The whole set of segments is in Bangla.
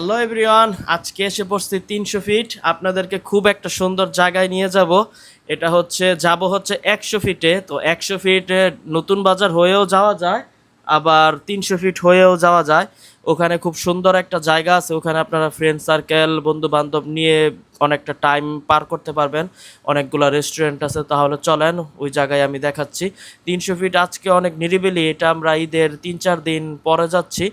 হ্যালো এভরিওয়ান, আজকে এসে পড়ছি 300 ফিট। আপনাদেরকে খুব একটা সুন্দর জায়গায় নিয়ে যাব। এটা হচ্ছে 100 ফিটে। তো 100 ফিট নতুন বাজার হয়েও যাওয়া যায়, আবার 300 ফিট হয়েও যাওয়া যায়। ওখানে খুব সুন্দর একটা জায়গা আছে, ওখানে আপনারা ফ্রেন্ড সার্কেল বন্ধু বান্ধব নিয়ে অনেকটা টাইম পার করতে পারবেন। অনেকগুলো রেস্টুরেন্ট আছে, তাহলে চলেন ওই জায়গায় আমি দেখাচ্ছি। 300 ফিট আজকে অনেক নিরিবিলি, এটা আমরা ঈদের 3-4 দিন পরে যাচ্ছি।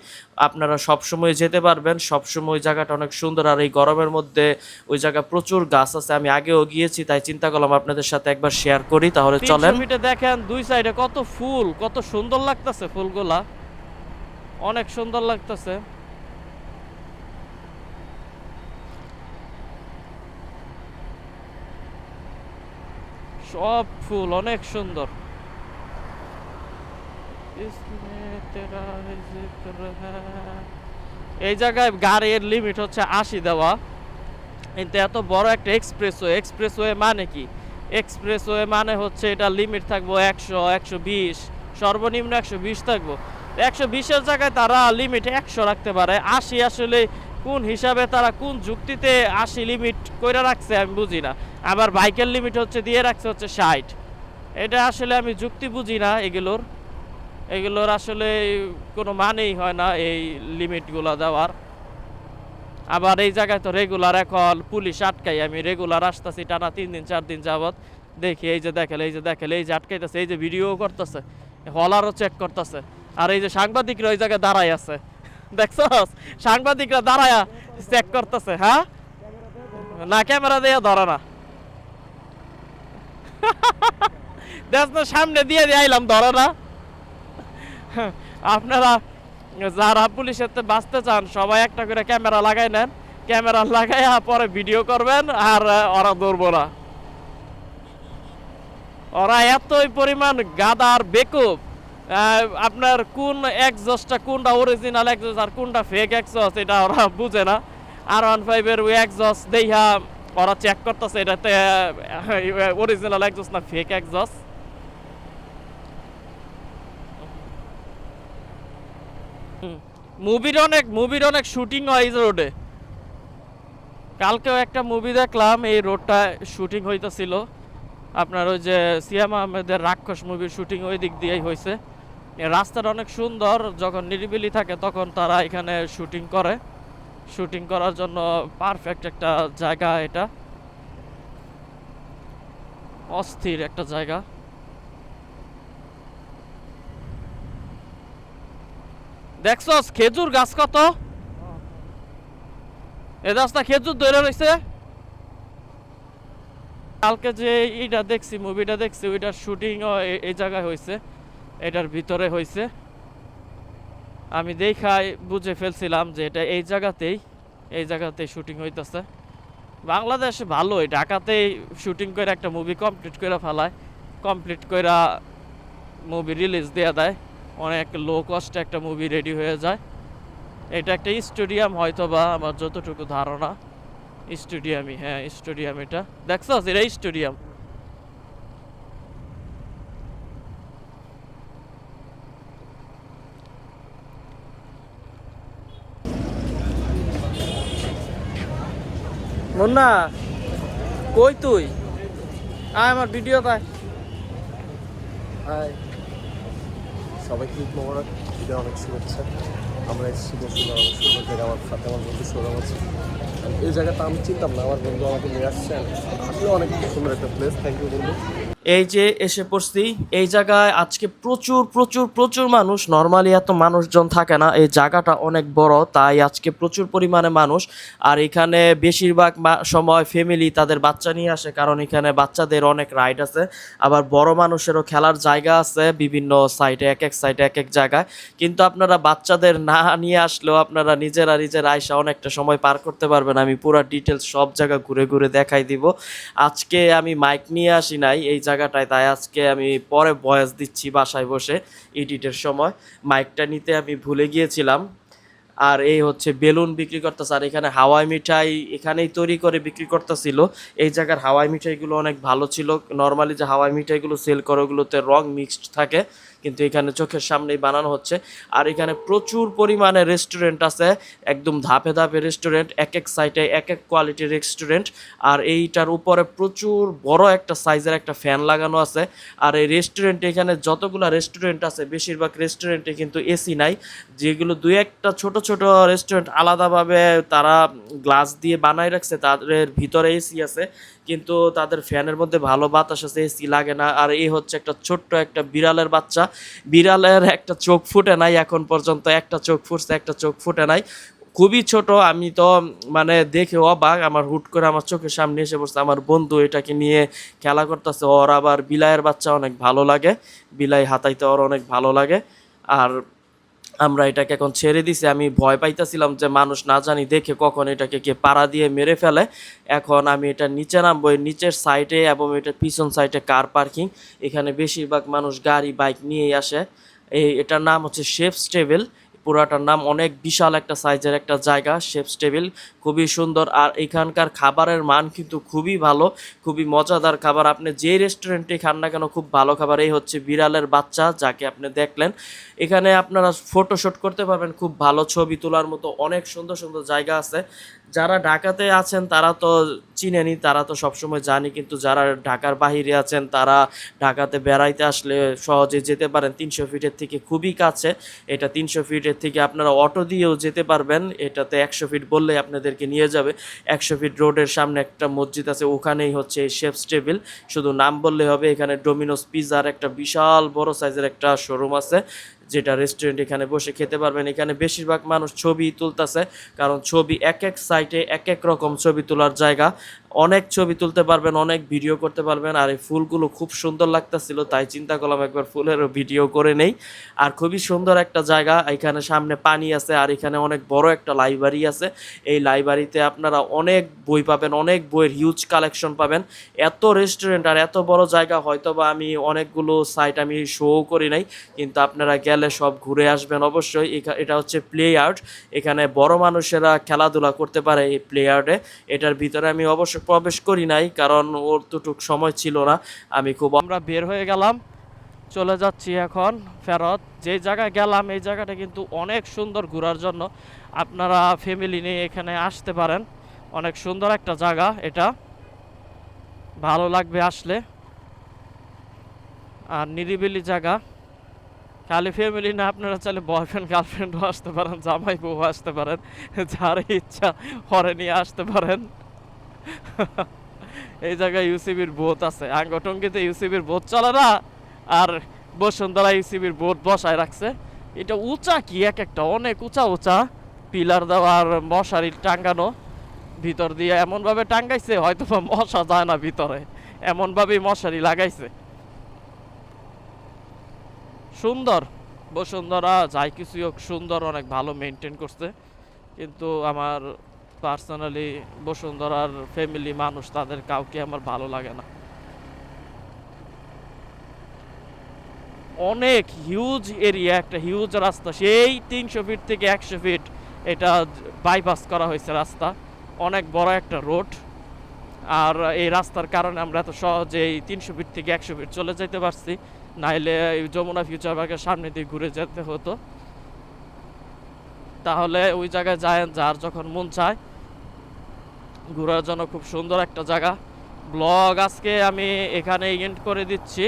আপনারা সবসময় যেতে পারবেন, সবসময় ওই জায়গাটা অনেক সুন্দর। আর এই গরমের মধ্যে ওই জায়গায় প্রচুর গাছ আছে, আমি আগেও গিয়েছি, তাই চিন্তা করলাম আপনাদের সাথে একবার শেয়ার করি। তাহলে চলেন। 300 ফিটে দেখেন দুই সাইডে কত ফুল, কত সুন্দর লাগতেছে ফুলগুলা, অনেক সুন্দর লাগতেছে। সব ফুল অনেক সুন্দর। এই জায়গায় গাড়ির লিমিট হচ্ছে 80 দেওয়া, কিন্তু এত বড় একটা এক্সপ্রেসওয়ে মানে কি? এক্সপ্রেসওয়ে মানে হচ্ছে এটা লিমিট থাকবো 100, 120, সর্বনিম্ন 120 থাকবো। 120-এর জায়গায় তারা লিমিট 100 রাখতে পারে। 80 আসলে কোন হিসাবে, তারা কোন যুক্তিতে 80 লিমিট কইরা রাখছে আমি বুঝি না। আবার বাইকের লিমিট হচ্ছে দিয়ে রাখছে হচ্ছে 60। এটা আসলে আমি যুক্তি বুঝি না। এগুলোর আসলে কোনো মানেই হয় না এই লিমিটগুলো দেওয়ার। আবার এই জায়গায় তো রেগুলার এখন পুলিশ আটকাই, আমি রেগুলার আসতেছি টানা 3 দিন 4 দিন যাবত। দেখি এই যে দেখেন এই যে আটকাইতেছে, এই যে ভিডিও করতেছে, হলারও চেক করতেছে। আর এই যে সাংবাদিকরা ওই জায়গায় দাঁড়ায় আছে, দেখছস? সাংবাদিকরা দাঁড়ায়া চেক করতেছে। হ্যাঁ, না ক্যামেরা দিয়ে ধরে না। দেখ না, সামনে দিয়ে আইলাম, ধরে না। আপনারা যারা পুলিশের বাঁচতে চান সবাই একটা করে ক্যামেরা লাগাই নেন, ক্যামেরা লাগাইয়া পরে ভিডিও করবেন, আর ওরা ধরবো না। ওরা এতই পরিমাণ গাদার বেকুব, আপনার কোন এক্সজস্টটা কোনটা অরিজিনাল এক্সজস্ট আর কোনটা ফেক এক্সজস্ট এটা ওরা বুঝে না। R15 এর ওই এক্সজস্ট দেখা ওরা চেক করতেছে এটাতে অরিজিনাল এক্সজস্ট না ফেক এক্সজস্ট। মুভির অনেক শুটিং হয় এই রোডে। কালকেও একটা মুভি দেখলাম, এই রোডটা শুটিং হইতেছিল। আপনার ওই যে সিয়াম আহমেদের রাক্ষস মুভির শুটিং ওই দিক দিয়েই হয়েছে। রাস্তাটা অনেক সুন্দর, যখন নিরিবিলি থাকে তখন তারা এখানে শুটিং করে। শুটিং করার জন্য পারফেক্ট একটা জায়গা এটা, অস্থির একটা জায়গা। দেখছস খেজুর গাছ কত? এ রাস্তা খেজুর ধরে রয়েছে। কালকে যে এইটা দেখছি, মুভিটা দেখছি, ওইটার শুটিংও এই জায়গায় হয়েছে, এটার ভিতরে হয়েছে। আমি দেখাই বুঝে ফেলছিলাম যে এটা এই জায়গাতেই শুটিং হইতেছে। বাংলাদেশ ভালোই, ঢাকাতেই শুটিং করে একটা মুভি কমপ্লিট করে ফেলায়, কমপ্লিট করে মুভি রিলিজ দেওয়া দেয়। অনেক লো কস্টে একটা মুভি রেডি হয়ে যায়। এটা একটা স্টেডিয়াম হয়তোবা, আমার যতটুকু ধারণা স্টেডিয়ামই। হ্যাঁ স্টেডিয়াম, এটা দেখছস, এটা স্টেডিয়াম। মুন্না কই তুই? আয় আমার ভিডিও তাই। হাই সবাইকে ঈদ মোবারক, ঈদের অনেক শুভেচ্ছা। আমরা এসেছি বসুন্ধরা, অনেক সুন্দর জায়গা। আমার সাথে আমার বন্ধু সৌরভ আছে। এই জায়গাটা আমি চিনতাম না, আমার বন্ধু আমাকে নিয়ে আসছেন। আসলে অনেক সুন্দর একটা প্লেস। থ্যাংক ইউ বন্ধু। এই যে এসে পড়ছি এই জায়গায়, আজকে প্রচুর প্রচুর প্রচুর মানুষ। নর্মালি এত মানুষজন থাকে না, এই জায়গাটা অনেক বড়, তাই আজকে প্রচুর পরিমাণে মানুষ। আর এখানে বেশিরভাগ সময় ফ্যামিলি তাদের বাচ্চা নিয়ে আসে, কারণ এখানে বাচ্চাদের অনেক রাইড আছে, আবার বড় মানুষেরও খেলার জায়গা আছে বিভিন্ন সাইডে, এক এক সাইডে এক এক জায়গায়। কিন্তু আপনারা বাচ্চাদের না নিয়ে আসলেও আপনারা নিজেরা আইসা অনেকটা সময় পার করতে পারবেন। আমি পুরো ডিটেলস সব জায়গা ঘুরে ঘুরে দেখাই দিব। আজকে আমি মাইক নিয়ে আসি নাই এই জায়গাটায়, তাই আজকে আমি পরে ভয়েস দিচ্ছি বাসায় বসে এডিটের সময়। মাইকটা নিতে আমি ভুলে গিয়েছিলাম। আর এই হচ্ছে বেলুন বিক্রি করতেছে, আর এখানে হাওয়াই মিঠাই এখানেই তৈরি করে বিক্রি করতেছিল। এই জায়গার হাওয়াই মিঠাইগুলো অনেক ভালো ছিল। নর্মালি যে হাওয়াই মিঠাইগুলো সেল করে ওগুলোতে রং মিক্সড থাকে, কিন্তু এখানে চোখের সামনেই বানানো হচ্ছে। আর এখানে প্রচুর পরিমাণে রেস্টুরেন্ট আছে, একদম ধাপে ধাপে রেস্টুরেন্ট, এক এক সাইডে এক এক কোয়ালিটির রেস্টুরেন্ট। আর এইটার উপরে প্রচুর বড় একটা সাইজের একটা ফ্যান লাগানো আছে। আর এই রেস্টুরেন্টে এখানে যতগুলো রেস্টুরেন্ট আছে বেশিরভাগ রেস্টুরেন্টে কিন্তু এসি নাই, যেগুলো দুই একটা ছোট ছোট রেস্টুরেন্ট আলাদাভাবে তারা গ্লাস দিয়ে বানাই রাখছে, তাদের ভিতরে এসি আছে কিন্তু তাদের ফ্যানের মধ্যে ভালো বাতাস আছে, এসি লাগে না। আর এই হচ্ছে একটা ছোট্ট একটা বিড়ালের বাচ্চা, বিড়ালের একটা চোখ ফুটে নাই এখন পর্যন্ত, একটা চোখ ফুটছে, একটা চোখ ফুটে নাই, খুবই ছোট। আমি তো মানে দেখে অবাক, আমার হুট করে আমার চোখের সামনে এসে পড়ছে। আমার বন্ধু এটাকে নিয়ে খেলা করতেছে, ওর আবার বিলাইয়ের বাচ্চা অনেক ভালো লাগে, বিলাই হাতাইতে ওর অনেক ভালো লাগে। আর আমরা এটাকে এখন ছেড়ে দিছি, আমি ভয় পাইতেছিলাম যে মানুষ না জানি দেখে কখন এটাকে কে পাড়া দিয়ে মেরে ফেলে। এখন আমি এটা নিচে নামবো, এর নিচের সাইডে এবং এটার পিছন সাইডে কার পার্কিং, এখানে বেশিরভাগ মানুষ গাড়ি বাইক নিয়েই আসে। এটার নাম হচ্ছে শেফস টেবিল, পুরাটার নাম, অনেক বিশাল একটা সাইজের একটা জায়গা, শেফস টেবিল, খুবই সুন্দর। আর এখানকার খাবারের মান কিন্তু খুবই ভালো, খুবই মজাদার খাবার, আপনি যে রেস্টুরেন্টে খান না কেন খুব ভালো খাবার। এই হচ্ছে বিড়ালের বাচ্চা যাকে আপনি দেখলেন। এখানে আপনারা ফটোশুট করতে পারবেন, খুব ভালো ছবি তোলার মতো অনেক সুন্দর সুন্দর জায়গা আছে। যারা ঢাকাতে আছেন তারা তো চিনেনি, তারা তো সবসময় জানি, কিন্তু যারা ঢাকার বাহিরে আছেন তারা ঢাকাতে বেড়াইতে আসলে সহজে যেতে পারেন, 300 ফিটের থেকে খুবই কাছে। এটা 300 ফিটের থেকে আপনারা অটো দিয়েও যেতে পারবেন, এটাতে 100 ফিট বললেই আপনাদেরকে নিয়ে যাবে। 100 ফিট রোডের সামনে একটা মসজিদ আছে, ওখানেই হচ্ছে এই শেফস টেবিল, শুধু নাম বললেই হবে। এখানে ডোমিনোস পিজার একটা বিশাল বড় সাইজের একটা শোরুম আছে, যেটা রেস্টুরেন্ট, এখানে বসে খেতে পারবেন। এখানে বেশিরভাগ মানুষ ছবি তুলতেছে, কারণ ছবি এক এক সাইটে এক এক রকম ছবি তোলার জায়গা, অনেক ছবি তুলতে পারবেন, অনেক ভিডিও করতে পারবেন। আর এই ফুলগুলো খুব সুন্দর লাগতেছিল, তাই চিন্তা করলাম একবার ফুলেরও ভিডিও করে নেই। আর খুবই সুন্দর একটা জায়গা, এখানে সামনে পানি আছে, আর এখানে অনেক বড় একটা লাইব্রেরি আছে। এই লাইব্রেরিতে আপনারা অনেক বই পাবেন, অনেক বইয়ের হিউজ কালেকশন পাবেন। এত রেস্টুরেন্ট আর এত বড় জায়গা হয়তো বা আমি অনেকগুলো সাইট আমি শো করি নাই, কিন্তু আপনারা গেলে সব ঘুরে আসবেন অবশ্যই। এটা হচ্ছে প্লে আর্ট, এখানে বড় মানুষেরা খেলাধুলা করতে পারে এই প্লে আর্টে। এটার ভিতরে আমি অবশ্য প্রবেশ করি নাই, কারণ ওর তোটুক সময় ছিল না। আমরা বের হয়ে গেলাম, চলে যাচ্ছি এখন ফেরত। যে জায়গায় গেলাম এই জায়গাটা কিন্তু অনেক সুন্দর ঘোরার জন্য, আপনারা ফ্যামিলি নিয়ে এখানে আসতে পারেন, অনেক সুন্দর একটা জায়গা, এটা ভালো লাগবে আসলে। আর নিরিবিলি জায়গা, খালি ফ্যামিলি না, আপনারা চাইলে বয়ফ্রেন্ড গার্লফ্রেন্ডও আসতে পারেন, জামাই বউ আসতে পারেন, যার ইচ্ছা হরে নিয়ে আসতে পারেন। এই জায়গায় ইউসিবির বোট আছে, আঙ্গটঙ্গিতে ইউসিবির বোট চলে না, আর বসুন্ধরা ইউসিবির বোট বসায় রাখছে। এটা উঁচা, কি এক একটা অনেক উঁচা উঁচা পিলার দেওয়া আর মশারি টাঙ্গানো, ভিতর দিয়ে এমনভাবে টাঙ্গাইছে হয়তো মশা যায় না ভিতরে, এমনভাবেই মশারি লাগাইছে। সুন্দর বসুন্ধরা, যাই কিছুই হোক সুন্দর, অনেক ভালো মেনটেন করছে। কিন্তু আমার পার্সোনালি বসুন্ধরার ফ্যামিলি মানুষ, তাদের কাউকে আমার ভালো লাগে না। অনেক হিউজ এরিয়া, একটা হিউজ রাস্তা, সেই 300 ফিট থেকে 100 ফিট এটা বাইপাস করা হয়েছে রাস্তা, অনেক বড় একটা রোড। আর এই রাস্তার কারণে আমরা এত সহজে এই 300 ফিট থেকে 100 ফিট চলে যেতে পারছি, নাইলে যমুনা ফিউচার পার্কের সামনে দিয়ে ঘুরে যেতে হতো। তাহলে ওই জায়গায় যায়, যার যখন মন চায় ঘোরার জন্য খুব সুন্দর একটা জায়গা। ব্লগ আজকে আমি এখানে এন্ড করে দিচ্ছি।